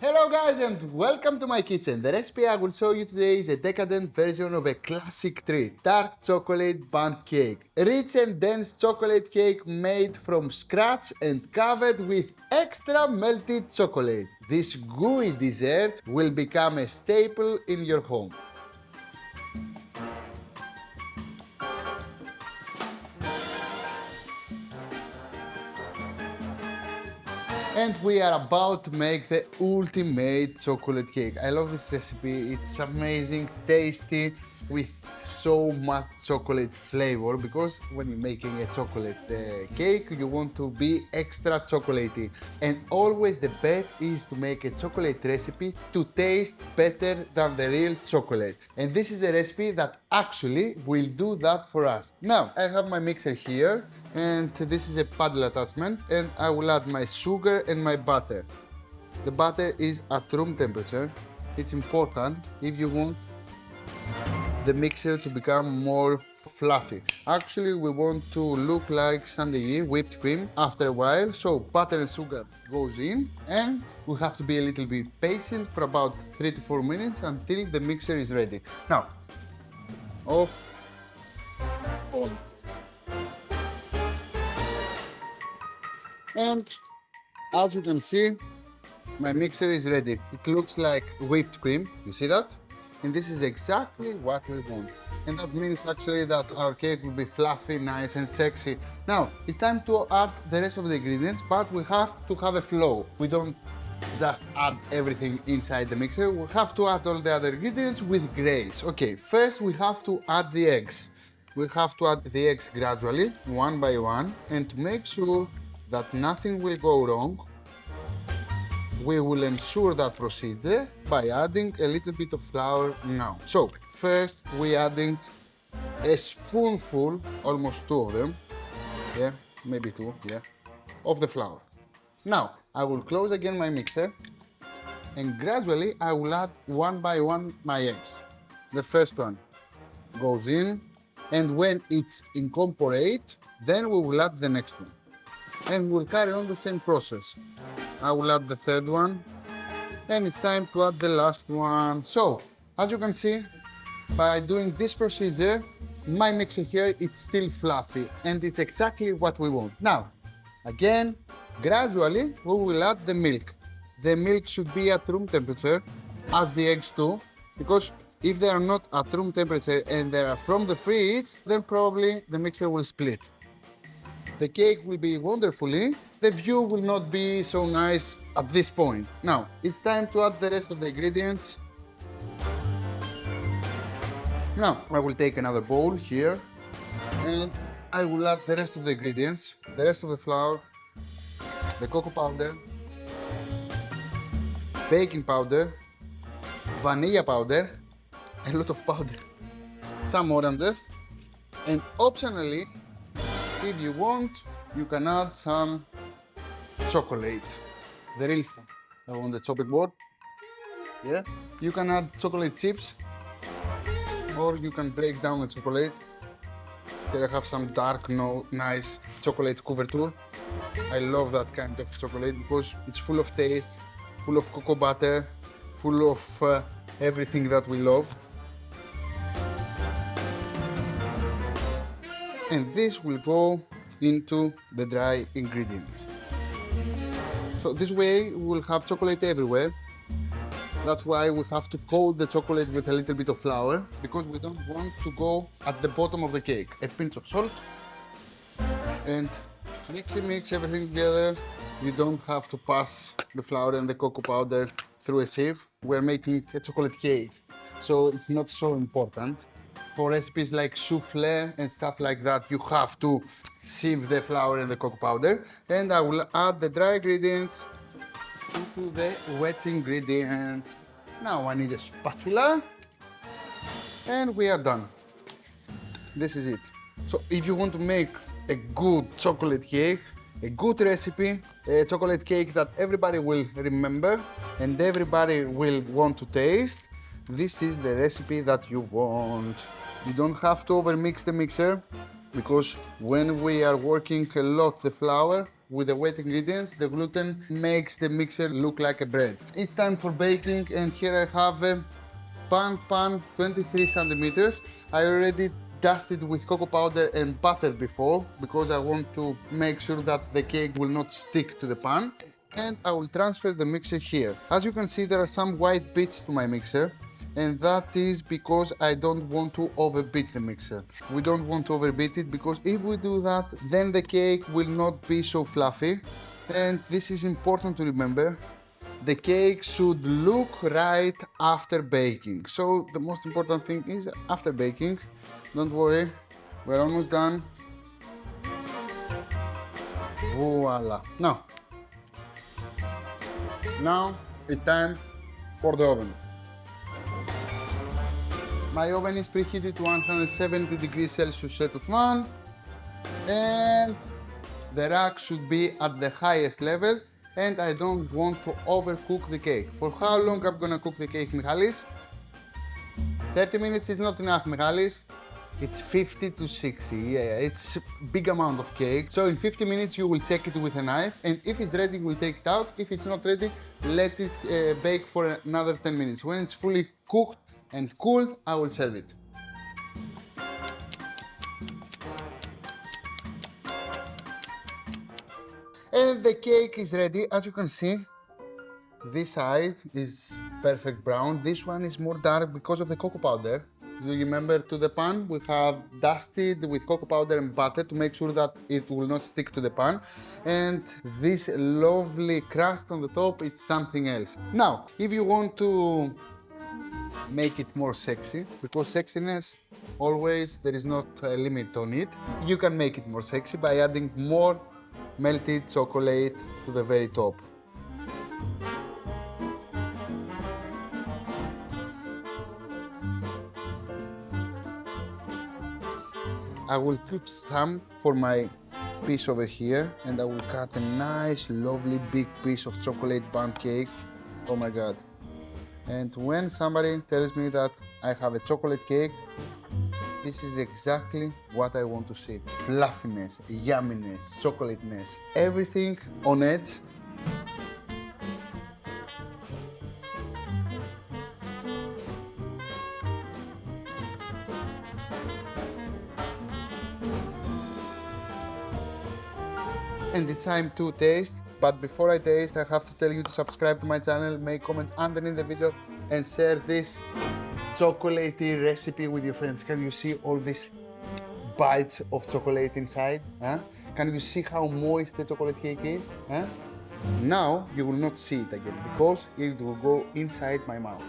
Hello guys and welcome to my kitchen. The recipe I will show you today is a decadent version of a classic treat, dark chocolate bundt cake. Rich and dense chocolate cake made from scratch and covered with extra melted chocolate. This gooey dessert will become a staple in your home. And we are about to make the ultimate chocolate cake. I love this recipe. It's amazing, tasty, with so much chocolate flavor because when you're making a chocolate cake, you want to be extra chocolatey. And always the bet is to make a chocolate recipe to taste better than the real chocolate. And this is a recipe that actually will do that for us. Now, I have my mixer here and this is a paddle attachment and I will add my sugar and my butter. The butter is at room temperature. It's important if you want the mixer to become more fluffy. Actually, we want to look like chantilly, whipped cream after a while. So butter and sugar goes in and we have to be a little bit patient for about 3 to 4 minutes until the mixer is ready. Now, off, on. And as you can see, my mixer is ready. It looks like whipped cream, you see that? And this is exactly what we want. And that means actually that our cake will be fluffy, nice and sexy. Now, it's time to add the rest of the ingredients, but we have to have a flow. We don't just add everything inside the mixer. We have to add all the other ingredients with grace. Okay, first we have to add the eggs. We have to add the eggs gradually, one by one, and to make sure that nothing will go wrong, we will ensure that procedure by adding a little bit of flour now. So, first we're adding a spoonful, almost 2 of them, yeah, maybe 2, yeah, of the flour. Now, I will close again my mixer and gradually I will add one by one my eggs. The first one goes in and when it's incorporate, then we will add the next one. And we'll carry on the same process. I will add the third one and it's time to add the last one. So, as you can see, by doing this procedure, my mixer here, it's still fluffy and it's exactly what we want. Now, again, gradually, we will add the milk. The milk should be at room temperature, as the eggs too, because if they are not at room temperature and they are from the fridge, then probably the mixer will split. The cake will be wonderfully, the view will not be so nice at this point. Now, it's time to add the rest of the ingredients. Now, I will take another bowl here and I will add the rest of the ingredients, the rest of the flour, the cocoa powder, baking powder, vanilla powder, a lot of powder, some oranges, and optionally, if you want, you can add some chocolate, the real stuff, on the chopping board. Yeah, you can add chocolate chips, or you can break down the chocolate. Here I have some dark, nice chocolate couverture. I love that kind of chocolate because it's full of taste, full of cocoa butter, full of everything that we love. And this will go into the dry ingredients. So this way we will have chocolate everywhere. That's why we have to coat the chocolate with a little bit of flour because we don't want to go at the bottom of the cake. A pinch of salt and mix everything together. You don't have to pass the flour and the cocoa powder through a sieve. We're making a chocolate cake, so it's not so important. For recipes like souffle and stuff like that, you have to sieve the flour and the cocoa powder. And I will add the dry ingredients into the wet ingredients. Now I need a spatula and we are done. This is it. So if you want to make a good chocolate cake, a good recipe, a chocolate cake that everybody will remember and everybody will want to taste, this is the recipe that you want. You don't have to overmix the mixer because when we are working a lot the flour, with the wet ingredients, the gluten makes the mixer look like a bread. It's time for baking, and here I have a pan 23 centimeters. I already dusted with cocoa powder and butter before because I want to make sure that the cake will not stick to the pan. And I will transfer the mixer here. As you can see, there are some white bits to my mixer, and that is because I don't want to overbeat the mixer. We don't want to overbeat it because if we do that, then the cake will not be so fluffy. And this is important to remember. The cake should look right after baking. So the most important thing is after baking. Don't worry, we're almost done. Voila. Now it's time for the oven. My oven is preheated to 170 degrees Celsius set of 1, and the rack should be at the highest level, and I don't want to overcook the cake. For how long I'm gonna cook the cake, Mihalis? 30 minutes is not enough, Mihalis. It's 50 to 60, it's a big amount of cake. So in 50 minutes you will check it with a knife, and if it's ready, we'll take it out. If it's not ready, let it bake for another 10 minutes. When it's fully cooked and cooled, I will serve it. And the cake is ready. As you can see, this side is perfect brown. This one is more dark because of the cocoa powder. Do you remember to the pan? We have dusted with cocoa powder and butter to make sure that it will not stick to the pan. And this lovely crust on the top, it's something else. Now, if you want to make it more sexy, because sexiness, always, there is not a limit on it, you can make it more sexy by adding more melted chocolate to the very top. I will keep some for my piece over here, and I will cut a nice, lovely, big piece of chocolate Bundt cake. Oh my God. And when somebody tells me that I have a chocolate cake, this is exactly what I want to see. Fluffiness, yumminess, chocolateness, everything on edge. And it's time to taste, but before I taste, I have to tell you to subscribe to my channel, make comments underneath the video, and share this chocolatey recipe with your friends. Can you see all these bites of chocolate inside? Huh? Can you see how moist the chocolate cake is? Huh? Now you will not see it again because it will go inside my mouth.